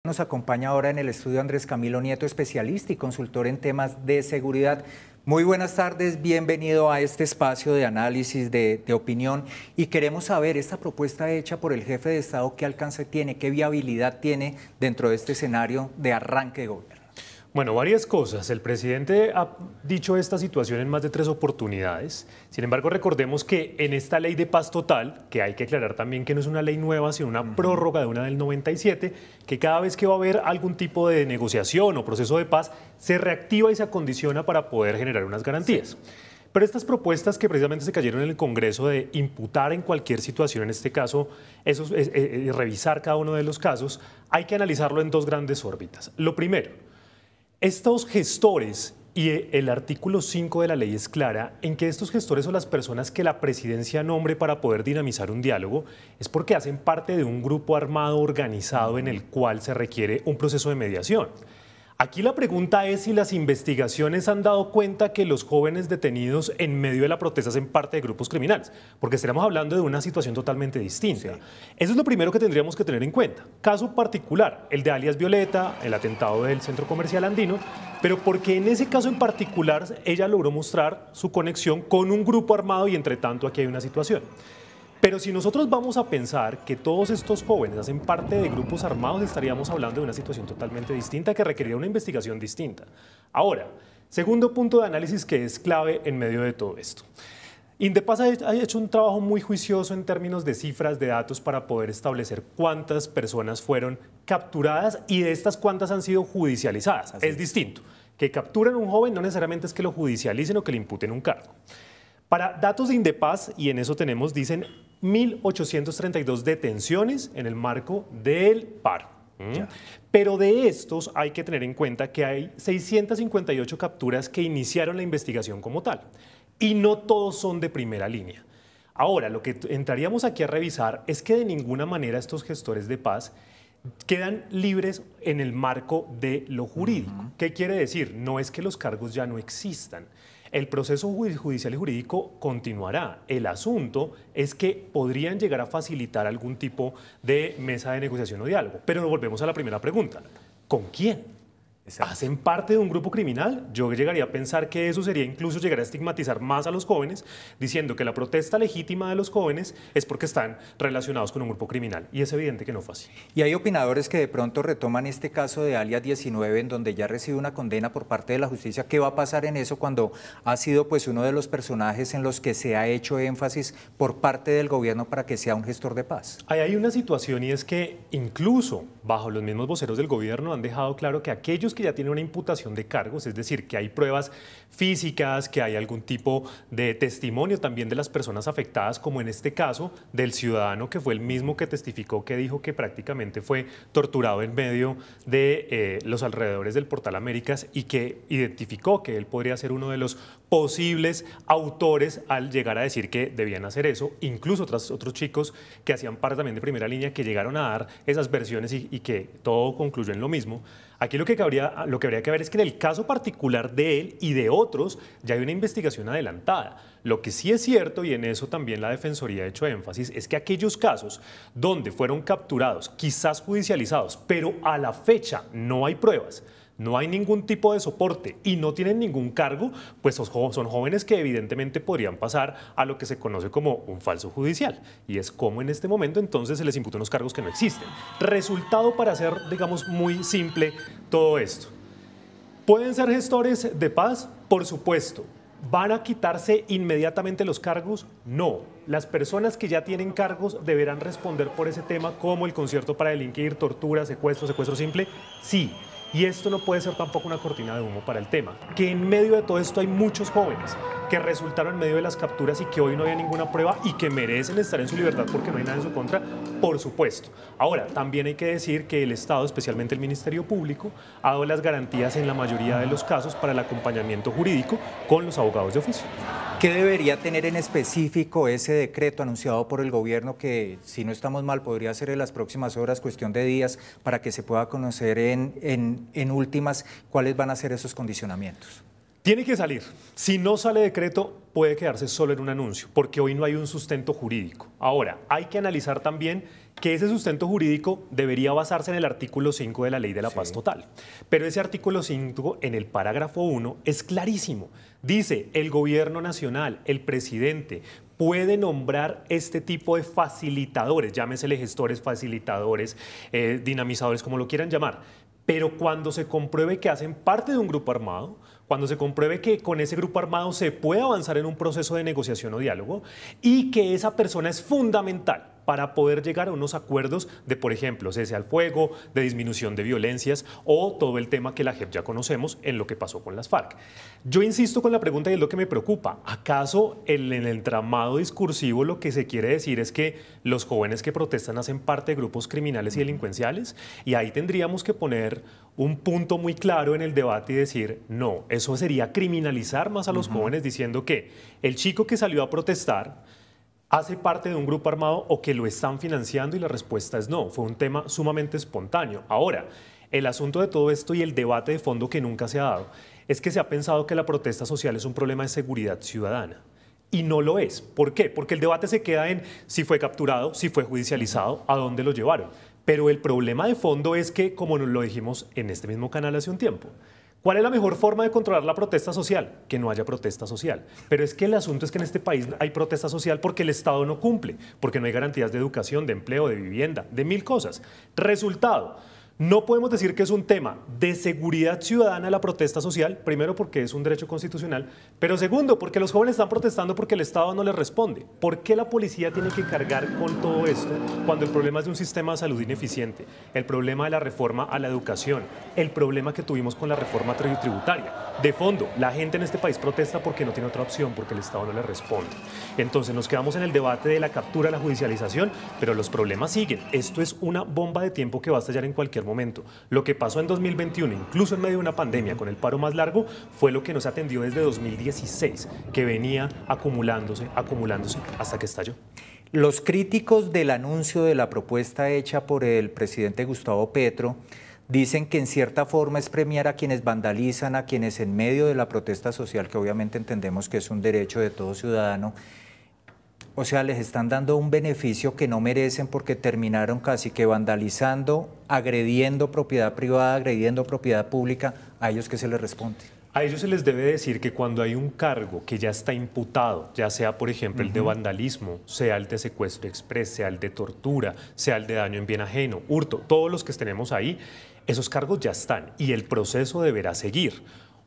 Nos acompaña ahora en el estudio Andrés Camilo Nieto, especialista y consultor en temas de seguridad. Muy buenas tardes, bienvenido a este espacio de análisis, de opinión. Y queremos saber, esta propuesta hecha por el jefe de Estado, ¿qué alcance tiene, qué viabilidad tiene dentro de este escenario de arranque de gobierno? Bueno, varias cosas. El presidente ha dicho esta situación en más de 3 oportunidades. Sin embargo, recordemos que en esta ley de paz total, que hay que aclarar también que no es una ley nueva, sino una prórroga de una del 97, que cada vez que va a haber algún tipo de negociación o proceso de paz, se reactiva y se acondiciona para poder generar unas garantías. Sí. Pero estas propuestas que precisamente se cayeron en el Congreso de imputar en cualquier situación, en este caso, revisar cada uno de los casos, hay que analizarlo en 2 grandes órbitas. Lo primero, estos gestores, y el artículo 5 de la ley es clara, en que estos gestores son las personas que la presidencia nombre para poder dinamizar un diálogo, es porque hacen parte de un grupo armado organizado en el cual se requiere un proceso de mediación. Aquí la pregunta es si las investigaciones han dado cuenta que los jóvenes detenidos en medio de la protesta hacen parte de grupos criminales, porque estaríamos hablando de una situación totalmente distinta. Sí. Eso es lo primero que tendríamos que tener en cuenta. Caso particular, el de alias Violeta, el atentado del Centro Comercial Andino, pero porque en ese caso en particular ella logró mostrar su conexión con un grupo armado y entre tanto aquí hay una situación. Pero si nosotros vamos a pensar que todos estos jóvenes hacen parte de grupos armados, estaríamos hablando de una situación totalmente distinta que requeriría una investigación distinta. Ahora, segundo punto de análisis que es clave en medio de todo esto. Indepaz ha hecho un trabajo muy juicioso en términos de cifras, de datos, para poder establecer cuántas personas fueron capturadas y de estas cuántas han sido judicializadas. Es distinto. Que capturan a un joven no necesariamente es que lo judicialicen o que le imputen un cargo. Para datos de Indepaz, y en eso tenemos, dicen 1.832 detenciones en el marco del paro. Pero de estos hay que tener en cuenta que hay 658 capturas que iniciaron la investigación como tal. Y no todos son de primera línea. Ahora, lo que entraríamos aquí a revisar es que de ninguna manera estos gestores de paz quedan libres en el marco de lo jurídico. ¿Qué quiere decir? No es que los cargos ya no existan. El proceso judicial y jurídico continuará. El asunto es que podrían llegar a facilitar algún tipo de mesa de negociación o diálogo. Pero volvemos a la primera pregunta. ¿Con quién? Exacto. ¿Hacen parte de un grupo criminal? Yo llegaría a pensar que eso sería incluso llegar a estigmatizar más a los jóvenes, diciendo que la protesta legítima de los jóvenes es porque están relacionados con un grupo criminal. Y es evidente que no fue así. Y hay opinadores que de pronto retoman este caso de alias 19, en donde ya recibe una condena por parte de la justicia. ¿Qué va a pasar en eso cuando ha sido pues uno de los personajes en los que se ha hecho énfasis por parte del gobierno para que sea un gestor de paz? Ahí hay una situación, y es que incluso bajo los mismos voceros del gobierno han dejado claro que aquellos que ya tienen una imputación de cargos, es decir, que hay pruebas físicas, que hay algún tipo de testimonio también de las personas afectadas, como en este caso del ciudadano que fue el mismo que testificó, que dijo que prácticamente fue torturado en medio de los alrededores del Portal Américas y que identificó que él podría ser uno de los posibles autores al llegar a decir que debían hacer eso, incluso otros chicos que hacían parte también de primera línea que llegaron a dar esas versiones y que todo concluyó en lo mismo. Aquí lo que habría que ver es que en el caso particular de él y de otros ya hay una investigación adelantada. Lo que sí es cierto, y en eso también la Defensoría ha hecho énfasis, es que aquellos casos donde fueron capturados, quizás judicializados, pero a la fecha no hay pruebas, no hay ningún tipo de soporte y no tienen ningún cargo, pues son jóvenes que evidentemente podrían pasar a lo que se conoce como un falso judicial. Y es como en este momento entonces se les imputan unos cargos que no existen. Resultado, para hacer, digamos, muy simple todo esto. ¿Pueden ser gestores de paz? Por supuesto. ¿Van a quitarse inmediatamente los cargos? No. Las personas que ya tienen cargos deberán responder por ese tema, como el concierto para delinquir, tortura, secuestro simple. Sí. Y esto no puede ser tampoco una cortina de humo para el tema, que en medio de todo esto hay muchos jóvenes que resultaron en medio de las capturas y que hoy no había ninguna prueba y que merecen estar en su libertad porque no hay nada en su contra, por supuesto. Ahora, también hay que decir que el Estado, especialmente el Ministerio Público, ha dado las garantías en la mayoría de los casos para el acompañamiento jurídico con los abogados de oficio. ¿Qué debería tener en específico ese decreto anunciado por el gobierno que, si no estamos mal, podría ser en las próximas horas, cuestión de días, para que se pueda conocer en últimas cuáles van a ser esos condicionamientos? Tiene que salir. Si no sale decreto, puede quedarse solo en un anuncio, porque hoy no hay un sustento jurídico. Ahora, hay que analizar también que ese sustento jurídico debería basarse en el artículo 5 de la Ley de la Paz Total. Pero ese artículo 5, en el parágrafo 1, es clarísimo. Dice, el gobierno nacional, el presidente, puede nombrar este tipo de facilitadores, llámesele gestores, facilitadores, dinamizadores, como lo quieran llamar, pero cuando se compruebe que hacen parte de un grupo armado, cuando se compruebe que con ese grupo armado se puede avanzar en un proceso de negociación o diálogo y que esa persona es fundamental para poder llegar a unos acuerdos de, por ejemplo, cese al fuego, de disminución de violencias o todo el tema que la JEP ya conocemos en lo que pasó con las FARC. Yo insisto con la pregunta y es lo que me preocupa. ¿Acaso en el entramado discursivo lo que se quiere decir es que los jóvenes que protestan hacen parte de grupos criminales y delincuenciales? Y ahí tendríamos que poner un punto muy claro en el debate y decir, no, eso sería criminalizar más a los jóvenes diciendo que el chico que salió a protestar hace parte de un grupo armado o que lo están financiando, y la respuesta es no, fue un tema sumamente espontáneo. Ahora, el asunto de todo esto y el debate de fondo que nunca se ha dado es que se ha pensado que la protesta social es un problema de seguridad ciudadana. Y no lo es. ¿Por qué? Porque el debate se queda en si fue capturado, si fue judicializado, a dónde lo llevaron. Pero el problema de fondo es que, como nos lo dijimos en este mismo canal hace un tiempo, ¿cuál es la mejor forma de controlar la protesta social? Que no haya protesta social. Pero es que el asunto es que en este país hay protesta social porque el Estado no cumple, porque no hay garantías de educación, de empleo, de vivienda, de mil cosas. Resultado, no podemos decir que es un tema de seguridad ciudadana la protesta social, primero porque es un derecho constitucional, pero segundo porque los jóvenes están protestando porque el Estado no les responde. ¿Por qué la policía tiene que cargar con todo esto cuando el problema es de un sistema de salud ineficiente, el problema de la reforma a la educación, el problema que tuvimos con la reforma tributaria? De fondo, la gente en este país protesta porque no tiene otra opción, porque el Estado no le responde. Entonces nos quedamos en el debate de la captura, la judicialización, pero los problemas siguen. Esto es una bomba de tiempo que va a estallar en cualquier momento. Lo que pasó en 2021, incluso en medio de una pandemia con el paro más largo, fue lo que nos atendió desde 2016, que venía acumulándose hasta que estalló. Los críticos del anuncio de la propuesta hecha por el presidente Gustavo Petro dicen que en cierta forma es premiar a quienes vandalizan, a quienes en medio de la protesta social, que obviamente entendemos que es un derecho de todo ciudadano, o sea, les están dando un beneficio que no merecen porque terminaron casi que vandalizando, agrediendo propiedad privada, agrediendo propiedad pública. ¿A ellos qué se les responde? A ellos se les debe decir que cuando hay un cargo que ya está imputado, ya sea, por ejemplo, el de vandalismo, sea el de secuestro express, sea el de tortura, sea el de daño en bien ajeno, hurto, todos los que tenemos ahí, esos cargos ya están y el proceso deberá seguir.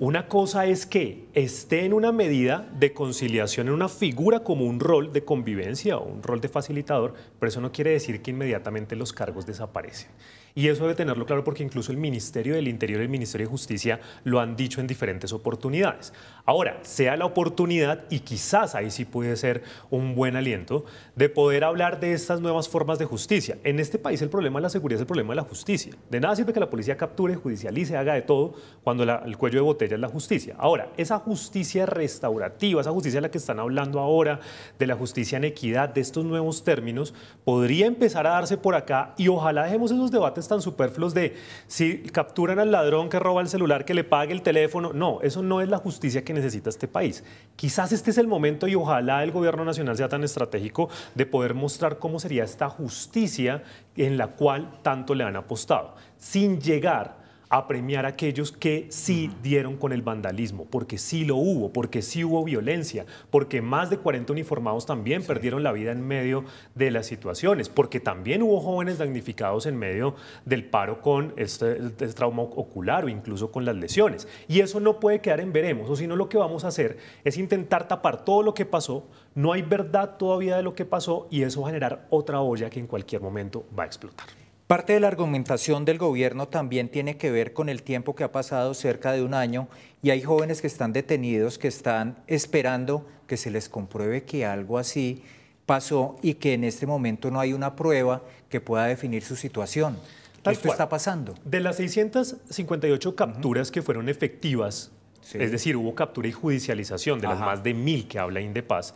Una cosa es que esté en una medida de conciliación, en una figura como un rol de convivencia o un rol de facilitador, pero eso no quiere decir que inmediatamente los cargos desaparecen. Y eso debe tenerlo claro porque incluso el Ministerio del Interior y el Ministerio de Justicia lo han dicho en diferentes oportunidades. Ahora, sea la oportunidad, y quizás ahí sí puede ser un buen aliento, de poder hablar de estas nuevas formas de justicia. En este país el problema de la seguridad es el problema de la justicia. De nada sirve que la policía capture, judicialice, haga de todo cuando el cuello de botella es la justicia. Ahora, esa justicia restaurativa, esa justicia de la que están hablando ahora, de la justicia en equidad, de estos nuevos términos, podría empezar a darse por acá y ojalá dejemos esos debates tan superfluos de si capturan al ladrón que roba el celular, que le pague el teléfono. No, eso no es la justicia que necesita este país. Quizás este es el momento y ojalá el gobierno nacional sea tan estratégico de poder mostrar cómo sería esta justicia en la cual tanto le han apostado, sin llegar a premiar a aquellos que sí dieron con el vandalismo, porque sí lo hubo, porque sí hubo violencia, porque más de 40 uniformados también perdieron la vida en medio de las situaciones, porque también hubo jóvenes damnificados en medio del paro con este trauma ocular o incluso con las lesiones. Y eso no puede quedar en veremos, o si no lo que vamos a hacer es intentar tapar todo lo que pasó, no hay verdad todavía de lo que pasó y eso va a generar otra olla que en cualquier momento va a explotar. Parte de la argumentación del gobierno también tiene que ver con el tiempo que ha pasado, cerca de un año, y hay jóvenes que están detenidos, que están esperando que se les compruebe que algo así pasó y que en este momento no hay una prueba que pueda definir su situación. Esto está pasando. De las 658 capturas que fueron efectivas, es decir, hubo captura y judicialización de las más de 1000 que habla Indepaz,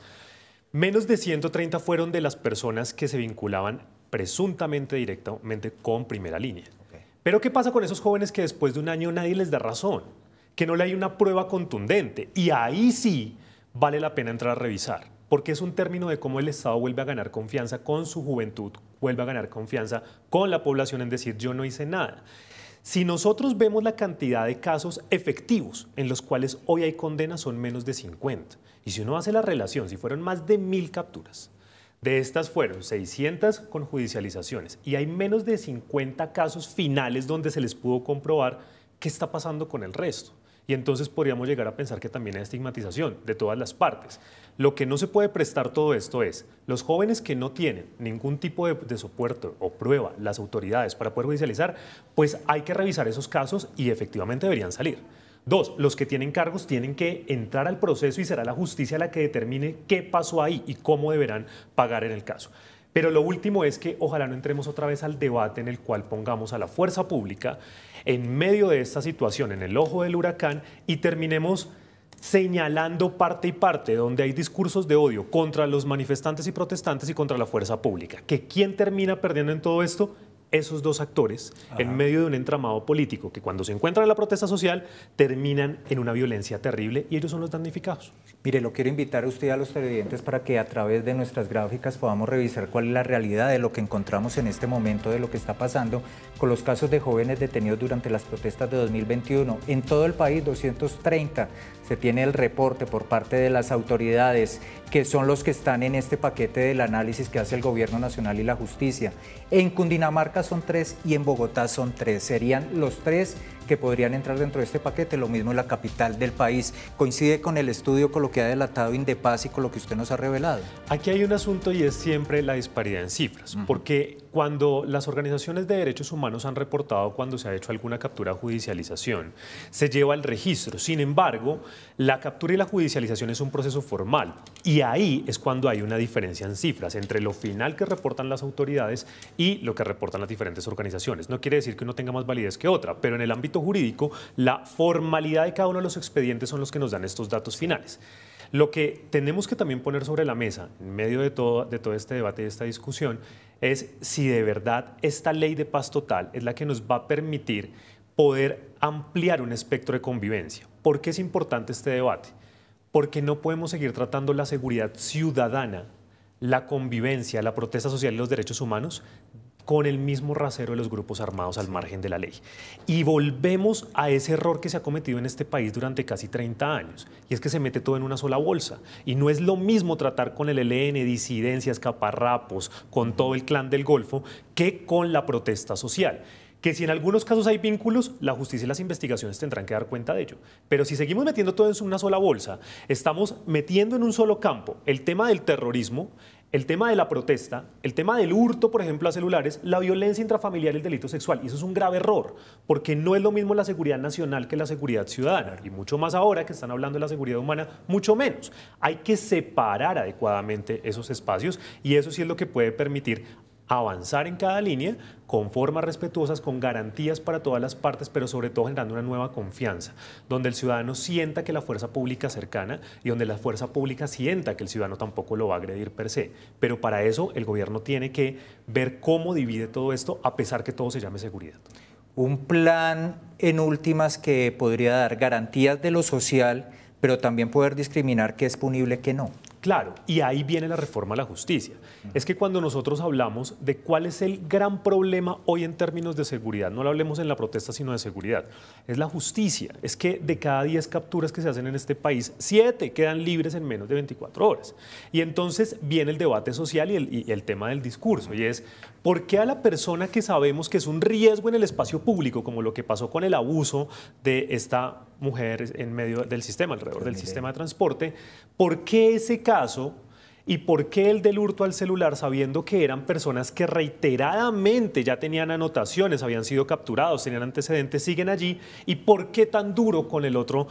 menos de 130 fueron de las personas que se vinculaban presuntamente directamente con Primera Línea. Pero ¿qué pasa con esos jóvenes que después de un año nadie les da razón? que no le hay una prueba contundente. Y ahí sí vale la pena entrar a revisar, porque es un término de cómo el Estado vuelve a ganar confianza con su juventud, vuelve a ganar confianza con la población en decir yo no hice nada. Si nosotros vemos la cantidad de casos efectivos en los cuales hoy hay condenas son menos de 50. Y si uno hace la relación, si fueron más de 1000 capturas, de estas fueron 600 con judicializaciones y hay menos de 50 casos finales donde se les pudo comprobar qué está pasando con el resto. Y entonces podríamos llegar a pensar que también hay estigmatización de todas las partes. Lo que no se puede prestar todo esto es, los jóvenes que no tienen ningún tipo de soporte o prueba, las autoridades para poder judicializar, pues hay que revisar esos casos y efectivamente deberían salir. 2, los que tienen cargos tienen que entrar al proceso y será la justicia la que determine qué pasó ahí y cómo deberán pagar en el caso. Pero lo último es que ojalá no entremos otra vez al debate en el cual pongamos a la fuerza pública en medio de esta situación, en el ojo del huracán, y terminemos señalando parte y parte donde hay discursos de odio contra los manifestantes y protestantes y contra la fuerza pública. ¿Que quién termina perdiendo en todo esto? Esos dos actores, en medio de un entramado político que cuando se encuentran en la protesta social terminan en una violencia terrible y ellos son los damnificados. Mire, lo quiero invitar a usted y a los televidentes para que a través de nuestras gráficas podamos revisar cuál es la realidad de lo que encontramos en este momento, de lo que está pasando con los casos de jóvenes detenidos durante las protestas de 2021. En todo el país, 230. Se tiene el reporte por parte de las autoridades, que son los que están en este paquete del análisis que hace el Gobierno Nacional y la Justicia. En Cundinamarca son 3 y en Bogotá son 3. Serían los 3 que podrían entrar dentro de este paquete, lo mismo en la capital del país. Coincide con el estudio, con lo que ha delatado Indepaz y con lo que usted nos ha revelado. Aquí hay un asunto y es siempre la disparidad en cifras, porque cuando las organizaciones de derechos humanos han reportado cuando se ha hecho alguna captura o judicialización, se lleva el registro. Sin embargo, la captura y la judicialización es un proceso formal y ahí es cuando hay una diferencia en cifras entre lo final que reportan las autoridades y lo que reportan las diferentes organizaciones. No quiere decir que uno tenga más validez que otra, pero en el ámbito jurídico, la formalidad de cada uno de los expedientes son los que nos dan estos datos finales. Lo que tenemos que también poner sobre la mesa, en medio de todo este debate y esta discusión, es si de verdad esta ley de paz total es la que nos va a permitir poder ampliar un espectro de convivencia. ¿Por qué es importante este debate? Porque no podemos seguir tratando la seguridad ciudadana, la convivencia, la protesta social y los derechos humanos con el mismo rasero de los grupos armados al margen de la ley. Y volvemos a ese error que se ha cometido en este país durante casi 30 años, y es que se mete todo en una sola bolsa. Y no es lo mismo tratar con el ELN, disidencias, caparrapos, con todo el clan del Golfo, que con la protesta social. Que si en algunos casos hay vínculos, la justicia y las investigaciones tendrán que dar cuenta de ello. Pero si seguimos metiendo todo en una sola bolsa, estamos metiendo en un solo campo el tema del terrorismo, el tema de la protesta, el tema del hurto, por ejemplo, a celulares, la violencia intrafamiliar y el delito sexual. Y eso es un grave error, porque no es lo mismo la seguridad nacional que la seguridad ciudadana. Y mucho más ahora que están hablando de la seguridad humana, mucho menos. Hay que separar adecuadamente esos espacios y eso sí es lo que puede permitir avanzar en cada línea con formas respetuosas, con garantías para todas las partes, pero sobre todo generando una nueva confianza, donde el ciudadano sienta que la fuerza pública es cercana y donde la fuerza pública sienta que el ciudadano tampoco lo va a agredir per se. Pero para eso el gobierno tiene que ver cómo divide todo esto, a pesar que todo se llame seguridad. Un plan en últimas que podría dar garantías de lo social, pero también poder discriminar qué es punible, qué no. Claro, y ahí viene la reforma a la justicia. Es que cuando nosotros hablamos de cuál es el gran problema hoy en términos de seguridad, no lo hablemos en la protesta, sino de seguridad, es la justicia. Es que de cada 10 capturas que se hacen en este país, 7 quedan libres en menos de 24 horas. Y entonces viene el debate social y el tema del discurso, y es, ¿por qué a la persona que sabemos que es un riesgo en el espacio público, como lo que pasó con el abuso de esta mujer en medio del sistema, alrededor del sistema de transporte, por qué ese caso y por qué el del hurto al celular, sabiendo que eran personas que reiteradamente ya tenían anotaciones, habían sido capturados, tenían antecedentes, siguen allí? ¿Y por qué tan duro con el otro,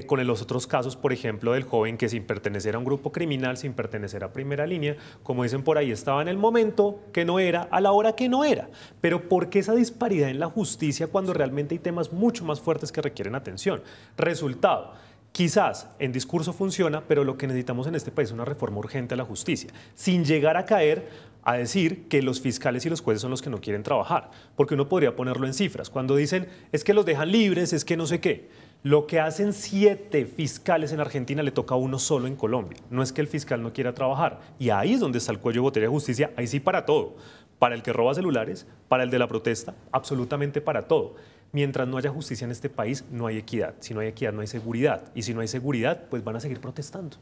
con los otros casos, por ejemplo, del joven que sin pertenecer a un grupo criminal, sin pertenecer a primera línea, como dicen por ahí, estaba en el momento que no era, a la hora que no era? Pero ¿por qué esa disparidad en la justicia cuando realmente hay temas mucho más fuertes que requieren atención? Resultado: quizás en discurso funciona, pero lo que necesitamos en este país es una reforma urgente a la justicia, sin llegar a caer a decir que los fiscales y los jueces son los que no quieren trabajar, porque uno podría ponerlo en cifras. Cuando dicen, es que los dejan libres, es que no sé qué. Lo que hacen 7 fiscales en Argentina le toca a uno solo en Colombia. No es que el fiscal no quiera trabajar. Y ahí es donde está el cuello de botella de justicia, ahí sí para todo. Para el que roba celulares, para el de la protesta, absolutamente para todo. Mientras no haya justicia en este país, no hay equidad. Si no hay equidad, no hay seguridad. Y si no hay seguridad, pues van a seguir protestando.